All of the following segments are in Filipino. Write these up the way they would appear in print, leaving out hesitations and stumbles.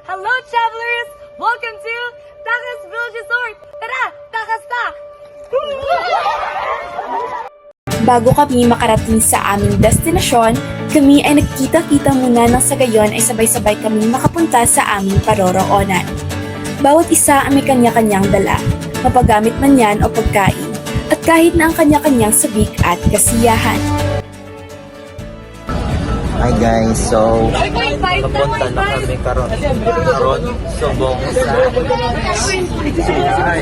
Hello, travelers! Welcome to Takas Village Resort! Tara! Takas na! Bago kami makarating sa aming destinasyon, kami ay nagkita-kita muna nang sa gayon ay sabay-sabay kaming makapunta sa aming paroroonan. Bawat isa ay may kanya-kanyang dala, mapagamit man yan o pagkain, at kahit na ang kanya-kanyang sabik at kasiyahan. Hi guys, so papunta na kami karon subong sa Silay.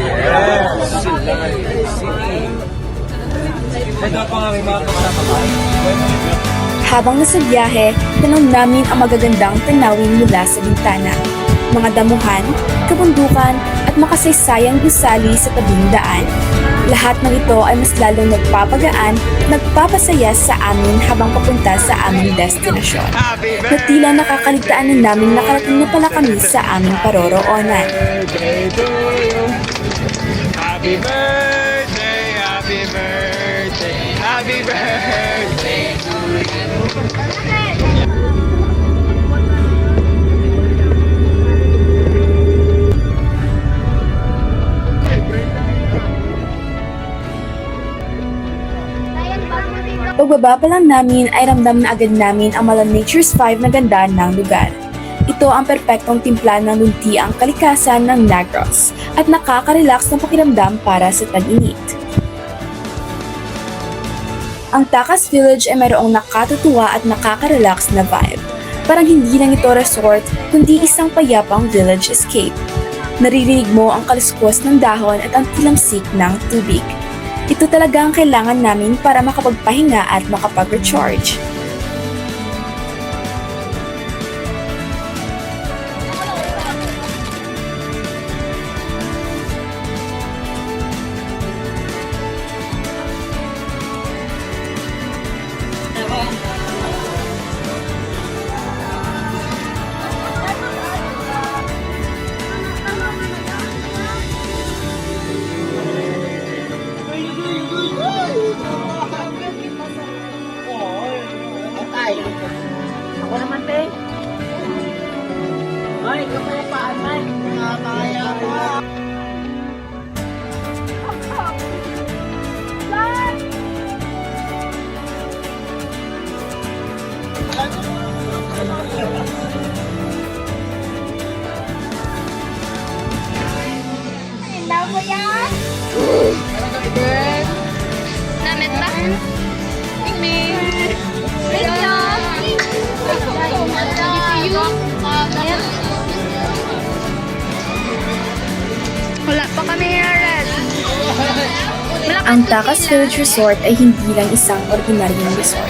Habang nasa biyahe, tanaw namin ang magagandang tanawin mula sa bintana. Mga damuhan, kabundukan, at makasaysayang gusali sa tabing daan. Lahat ng ito ay mas lalong nagpapagaan, nagpapasaya sa amin habang papunta sa aming destinasyon. Na tila nakakaligtaan na namin nakarating na pala kami sa aming paroroonan. Happy birthday, happy birthday, happy birthday to you. Pagbaba pa lang namin ay ramdam na agad namin ang Mala Nature's 5 na ganda ng lugar. Ito ang perpektong timpla ng luntiang kalikasan ng Negros at nakaka-relax ng pakiramdam para sa tag-init. Ang Takas Village ay mayroong nakatutuwa at nakaka-relax na vibe. Parang hindi lang ito resort, kundi isang payapang village escape. Naririnig mo ang kaluskos ng dahon at ang tilamsik ng tubig. Ito talaga ang kailangan namin para makapagpahinga at makapag-recharge. Ako naman, te. Ay, kapayapaan, man. Kapayapaan. Daw mo yan? Namit ba? Thank you. Wala pa kami hiral. Ang Takas Village Resort ay hindi lang isang ordinaryong resort.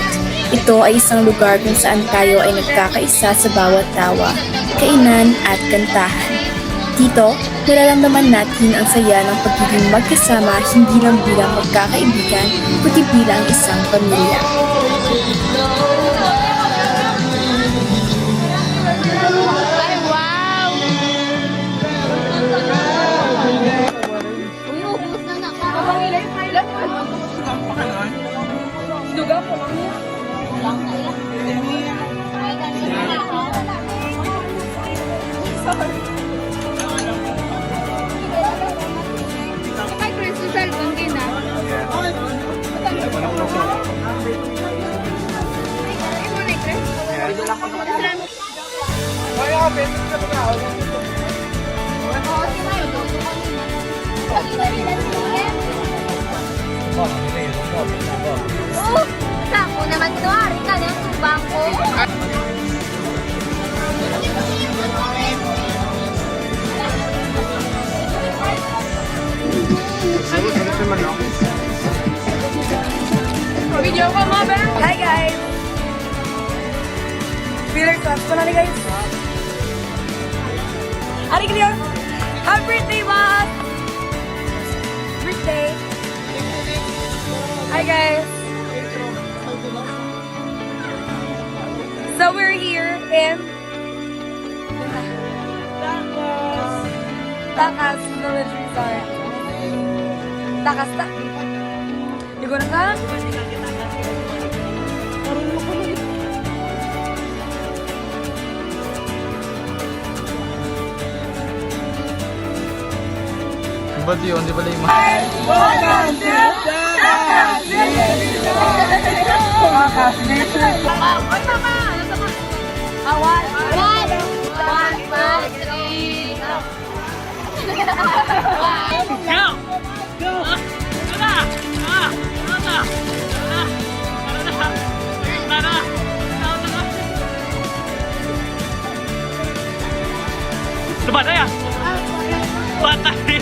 Ito ay isang lugar kung saan tayo ay nagkakaisa sa bawat tawa, kainan at kantahan. Dito, nararamdaman natin ang saya ng pagiging magkasama hindi lang bilang magkakaibigan, kundi bilang isang pamilya. Ay, wow! Uy, ubus na na ka. Duga po lang niya. Lang na yan. Ay, ganun na. Kapag Chris, sa cellphone din na. Sako naman ito, hari ka na yung tubang ko. Video ko, mother! Hi, guys! Feeler sauce ko na ni guys. Ari Cleo! Happy birthday, boss! Birthday! Hi, guys! So we're here in Takas Village Resort. Takas na? Di ko na ka? Ba't yun? Di ba lang yung Bata ya? Bata rin.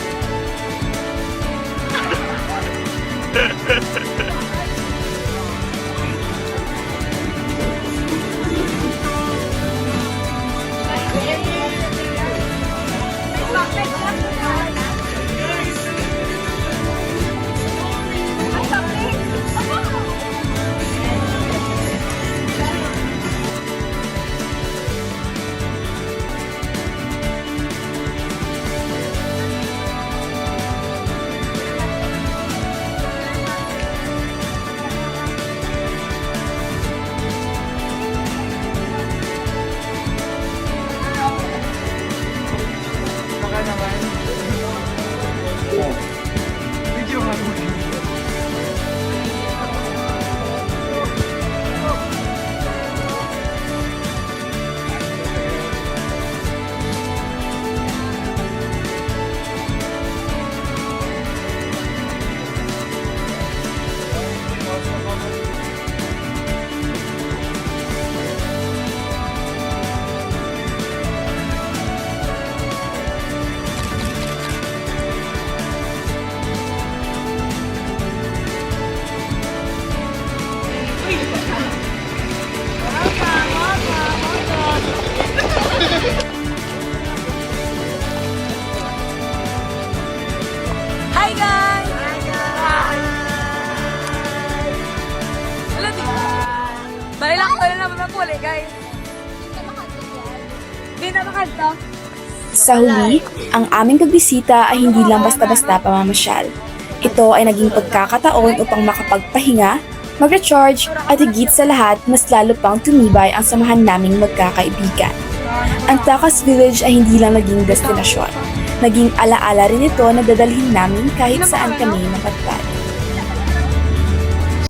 Hi guys! Hi guys! Hello, di ba? Balik lang ko na naman ang puli, guys. Hindi na makanta. Sa huli, ang aming pagbisita ay hindi lang basta-basta pamamasyal. Ito ay naging pagkakataon upang makapagpahinga, mag-recharge at higit sa lahat mas lalo pang tumibay ang samahan naming magkakaibigan. Ang Takas Village ay hindi lang naging destinasyon. Naging alaala rin ito na dadalhin namin kahit saan kami mapagpad.